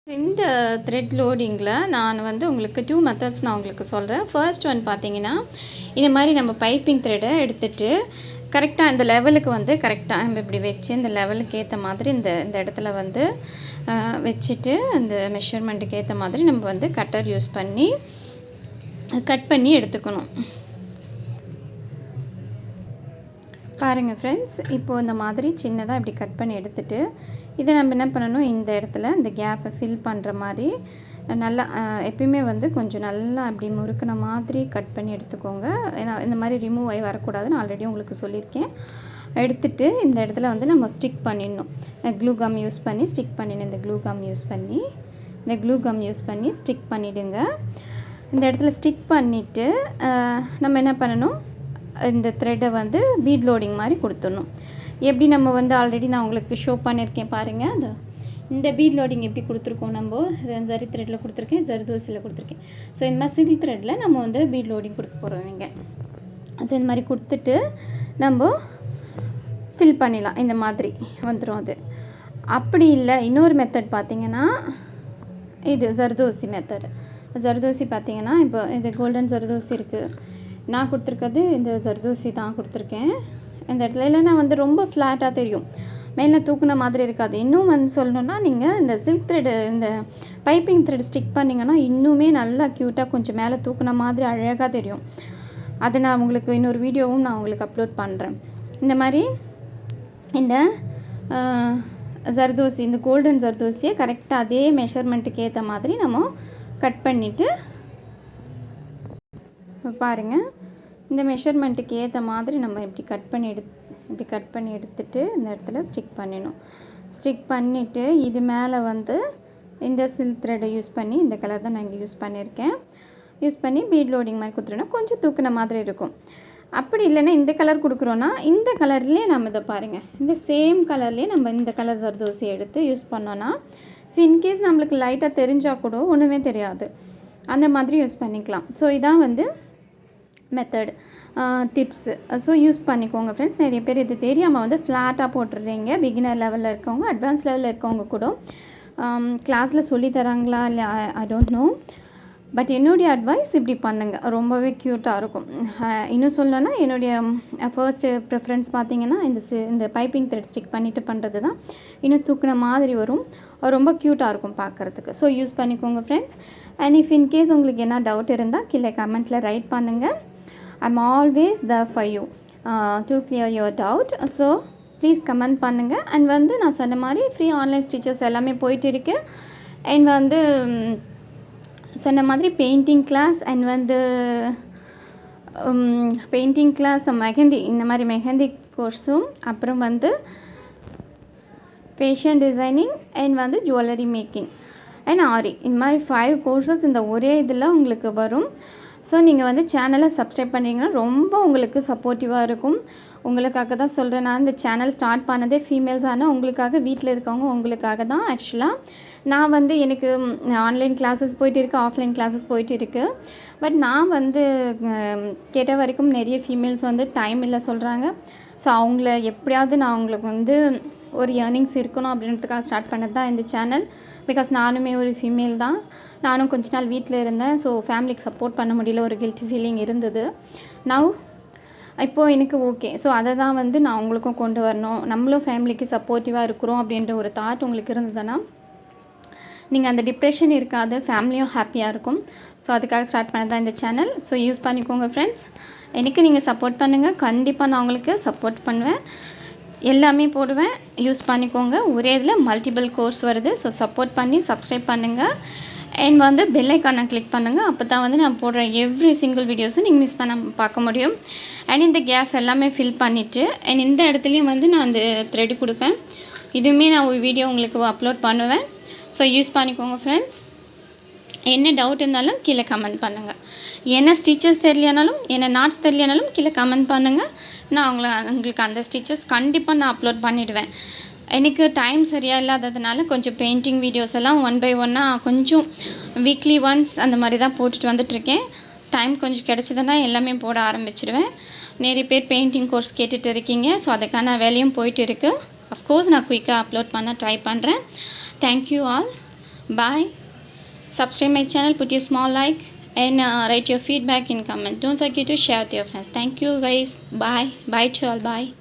இந்த த்ரெட் லோடிங்கில் நான் வந்து உங்களுக்கு 2 மெத்தட்ஸ் நான் உங்களுக்கு சொல்கிறேன். ஃபர்ஸ்ட் ஒன் பார்த்தீங்கன்னா, இந்த மாதிரி நம்ம பைப்பிங் த்ரெட்டை எடுத்துகிட்டு கரெக்டாக இந்த லெவலுக்கு வந்து கரெக்டாக நம்ம இப்படி வச்சு இந்த லெவலுக்கு ஏற்ற மாதிரி இந்த இந்த இடத்துல வந்து வச்சுட்டு அந்த மெஷர்மெண்ட்டுக்கு ஏற்ற மாதிரி நம்ம வந்து கட்டர் யூஸ் பண்ணி கட் பண்ணி எடுத்துக்கணும். பாருங்கள் ஃப்ரெண்ட்ஸ், இப்போது இந்த மாதிரி சின்னதாக இப்படி கட் பண்ணி எடுத்துகிட்டு இதை நம்ம என்ன பண்ணணும், இந்த இடத்துல இந்த கேப்பை ஃபில் பண்ணுற மாதிரி நல்லா எப்பயுமே வந்து கொஞ்சம் நல்லா அப்படி முறுக்கின மாதிரி கட் பண்ணி எடுத்துக்கோங்க. ஏன்னா இந்த மாதிரி ரிமூவ் ஆகி வரக்கூடாதுன்னு ஆல்ரெடி உங்களுக்கு சொல்லியிருக்கேன். எடுத்துகிட்டு இந்த இடத்துல வந்து நம்ம ஸ்டிக் பண்ணிடணும். க்ளூ கம் யூஸ் பண்ணி ஸ்டிக் பண்ணிடணும். இந்த க்ளூ கம் யூஸ் பண்ணி ஸ்டிக் பண்ணிவிடுங்க. இந்த இடத்துல ஸ்டிக் பண்ணிவிட்டு நம்ம என்ன பண்ணணும், இந்த த்ரெட்டை வந்து பீட் லோடிங் மாதிரி கொடுத்துடணும். எப்படி நம்ம வந்து ஆல்ரெடி நான் உங்களுக்கு ஷோ பண்ணியிருக்கேன் பாருங்கள். இந்த பீட் லோடிங் எப்படி கொடுத்துருக்கோம், நம்ம ஜரி த்ரெட்டில் கொடுத்துருக்கேன், ஜர்தோசியில் கொடுத்துருக்கேன். ஸோ இந்த மாதிரி சிங்கிள் த்ரெட்டில் நம்ம வந்து பீட் லோடிங் கொடுக்க போகிறோம். நீங்கள் ஸோ இந்த மாதிரி கொடுத்துட்டு நம்ம ஃபில் பண்ணிடலாம். இந்த மாதிரி வந்துடும். அது அப்படி இல்லை, இன்னொரு மெத்தட் பார்த்திங்கன்னா இது ஜர்தோசி மெத்தட். ஜர்தோசி பார்த்திங்கன்னா இப்போ இது கோல்டன் ஜர்தோசி இருக்குது. நான் கொடுத்துருக்கிறது இந்த ஜர்தோசி தான் கொடுத்துருக்கேன். இந்த இடத்துல இல்லைன்னா வந்து ரொம்ப ஃப்ளாட்டாக தெரியும், மேலே தூக்குன மாதிரி இருக்காது. இன்னும் வந்து சொல்லணுன்னா, நீங்கள் இந்த சில்க் த்ரெட்டு இந்த பைப்பிங் த்ரெட் ஸ்டிக் பண்ணிங்கன்னா இன்னுமே நல்லா க்யூட்டாக கொஞ்சம் மேலே தூக்குன மாதிரி அழகாக தெரியும். அதை நான் உங்களுக்கு இன்னொரு வீடியோவும் நான் உங்களுக்கு அப்லோட் பண்ணுறேன். இந்த மாதிரி இந்த ஜர்தோசி, இந்த கோல்டன் ஜர்தோசியை கரெக்டாக அதே மெஷர்மெண்ட்டுக்கு ஏற்ற மாதிரி நம்ம கட் பண்ணிவிட்டு பாருங்கள். இந்த மெஷர்மெண்ட்டுக்கு ஏற்ற மாதிரி நம்ம இப்படி கட் பண்ணி எடுத்துகிட்டு இந்த இடத்துல ஸ்டிக் பண்ணிடணும். ஸ்டிக் பண்ணிவிட்டு இது மேலே வந்து இந்த சில்க் த்ரெட்டை யூஸ் பண்ணி, இந்த கலர் தான் நான் இங்கே யூஸ் பண்ணியிருக்கேன், யூஸ் பண்ணி பீட் லோடிங் மாதிரி கொடுத்துட்டோன்னா கொஞ்சம் தூக்குன மாதிரி இருக்கும். அப்படி இல்லைன்னா இந்த கலர் கொடுக்குறோன்னா இந்த கலர்லேயே நம்ம இதை பாருங்கள், இந்த சேம் கலர்லேயே நம்ம இந்த கலர் ஜர்தோசி எடுத்து யூஸ் பண்ணோன்னா இன்கேஸ் நம்மளுக்கு லைட்டாக தெரிஞ்சால் கூட ஒன்றுமே தெரியாது, அந்த மாதிரி யூஸ் பண்ணிக்கலாம். ஸோ இதான் வந்து மெத்தட் டிப்ஸு. ஸோ யூஸ் பண்ணிக்கோங்க ஃப்ரெண்ட்ஸ். நிறைய பேர் இது தெரியாமல் வந்து ஃப்ளாட்டாக போட்டுடுறீங்க. பிகினர் லெவலில் இருக்கவங்க, அட்வான்ஸ் லெவலில் இருக்கவங்க கூட கிளாஸில் சொல்லி தராங்களா இல்லை ஐ டோன்ட் நோ, பட் என்னுடைய அட்வைஸ் இப்படி பண்ணுங்கள், ரொம்பவே க்யூட்டாக இருக்கும். இன்னும் சொல்லணுன்னா என்னுடைய ஃபர்ஸ்ட்டு ப்ரிஃபரன்ஸ் பார்த்திங்கன்னா இந்த பைப்பிங் த்ரெட் ஸ்டிக் பண்ணிவிட்டு பண்ணுறது தான். இன்னும் தூக்குன மாதிரி வரும், ரொம்ப க்யூட்டாக இருக்கும் பார்க்குறதுக்கு. ஸோ யூஸ் பண்ணிக்கோங்க ஃப்ரெண்ட்ஸ். அண்ட் இஃப் இன்கேஸ் உங்களுக்கு என்ன டவுட் இருந்தால் கீழே கமெண்ட்டில் ரைட் பண்ணுங்கள். I'm always there for you to clear your doubt. So please comment பண்ணுங்கள். அண்ட் வந்து நான் சொன்ன மாதிரி ஃப்ரீ ஆன்லைன் ஸ்டிச்சஸ் எல்லாமே போயிட்டு இருக்கு. அண்ட் வந்து சொன்ன மாதிரி பெயிண்டிங் கிளாஸ் அண்ட் வந்து பெயிண்டிங் கிளாஸ், மெஹந்தி, இந்த மாதிரி மெஹந்தி கோர்ஸும், அப்புறம் வந்து ஃபேஷன் டிசைனிங் அண்ட் வந்து ஜுவல்லரி மேக்கிங் அண்ட் ஆரி, இந்த மாதிரி 5 கோர்சஸ் இந்த ஒரே இதில் உங்களுக்கு வரும். ஸோ நீங்கள் வந்து சேனலை சப்ஸ்கிரைப் பண்ணிங்கன்னா ரொம்ப உங்களுக்கு சப்போர்ட்டிவாக இருக்கும். உங்களுக்காக தான் சொல்கிறேன். நான் இந்த சேனல் ஸ்டார்ட் பண்ணதே ஃபீமேல்ஸான உங்களுக்காக, வீட்டில் இருக்கவங்க உங்களுக்காக தான். ஆக்சுவலாக நான் வந்து எனக்கு ஆன்லைன் கிளாஸஸ் போயிட்டு இருக்குது, ஆஃப்லைன் கிளாஸஸ் போயிட்டு இருக்குது. பட் நான் வந்து கேட்ட வரைக்கும் நிறைய ஃபீமேல்ஸ் வந்து டைம் இல்லை சொல்கிறாங்க. ஸோ அவங்கள எப்படியாவது நான் அவங்களுக்கு வந்து ஒரு ஏர்னிங்ஸ் இருக்கணும் அப்படின்றதுக்காக ஸ்டார்ட் பண்ணது தான் இந்த சேனல். பிகாஸ் நானுமே ஒரு ஃபீமேல் தான். நானும் கொஞ்ச நாள் வீட்டில் இருந்தேன். ஸோ ஃபேமிலிக்கு சப்போர்ட் பண்ண முடியல, ஒரு கில்ட்டி ஃபீலிங் இருந்தது. இப்போது எனக்கு ஓகே. ஸோ அதை தான் வந்து நான் உங்களுக்கும் கொண்டு வரணும், நம்மளும் ஃபேமிலிக்கு சப்போர்ட்டிவாக இருக்கிறோம் அப்படின்ற ஒரு தாட் உங்களுக்கு இருந்ததுன்னா நீங்கள் அந்த டிப்ரெஷன் இருக்காது, ஃபேமிலியும் ஹாப்பியாக இருக்கும். ஸோ அதுக்காக ஸ்டார்ட் பண்ணது தான் இந்த சேனல். ஸோ யூஸ் பண்ணிக்கோங்க ஃப்ரெண்ட்ஸ். எனக்கு நீங்கள் சப்போர்ட் பண்ணுங்கள், கண்டிப்பாக நான் உங்களுக்கு சப்போர்ட் பண்ணுவேன், எல்லாமே போடுவேன். யூஸ் பண்ணிக்கோங்க. ஒரே இதில் மல்டிபிள் கோர்ஸ் வருது. ஸோ சப்போர்ட் பண்ணி சப்ஸ்கிரைப் பண்ணுங்கள். அண்ட் வந்து பெல் ஐக்கானை கிளிக் பண்ணுங்கள். அப்போ தான் வந்து நான் போடுற எவ்ரி சிங்கிள் வீடியோஸும் நீங்கள் மிஸ் பண்ண பார்க்க முடியும். அண்ட் இந்த கேப் எல்லாமே ஃபில் பண்ணிவிட்டு அண்ட் இந்த இடத்துலையும் வந்து நான் அந்த த்ரெட் கொடுப்பேன். இதுவுமே நான் ஒரு வீடியோ உங்களுக்கு அப்லோட் பண்ணுவேன். ஸோ யூஸ் பண்ணிக்கோங்க ஃப்ரெண்ட்ஸ். என்ன டவுட் இருந்தாலும் கீழே கமெண்ட் பண்ணுங்கள். என்ன ஸ்டிச்சஸ் தெரியலனாலும், என்ன நாட்ஸ் தெரியலனாலும் கீழே கமெண்ட் பண்ணுங்கள். நான் உங்களுக்கு அந்த ஸ்டிச்சஸ் கண்டிப்பாக நான் அப்லோட் பண்ணிவிடுவேன். எனக்கு டைம் சரியாக இல்லாததுனால கொஞ்சம் பெயிண்டிங் வீடியோஸ் எல்லாம் 1 by 1 கொஞ்சம் வீக்லி ஒன்ஸ் அந்த மாதிரி தான் போட்டுட்டு வந்துட்டுருக்கேன். டைம் கொஞ்சம் கிடச்சிதுன்னா எல்லாமே போட ஆரம்பிச்சிடுவேன். நிறைய பேர் பெயிண்டிங் கோர்ஸ் கேட்டுட்டு இருக்கீங்க. ஸோ அதுக்கான வேலையும் போயிட்டு இருக்குது. அஃப்கோர்ஸ் நான் குயிக்காக அப்லோட் பண்ண ட்ரை பண்ணுறேன். Thank you all. Bye. Subscribe my channel, put your small like, and write your feedback in comment. Don't forget to share with your friends. Thank you guys. Bye to all. Bye.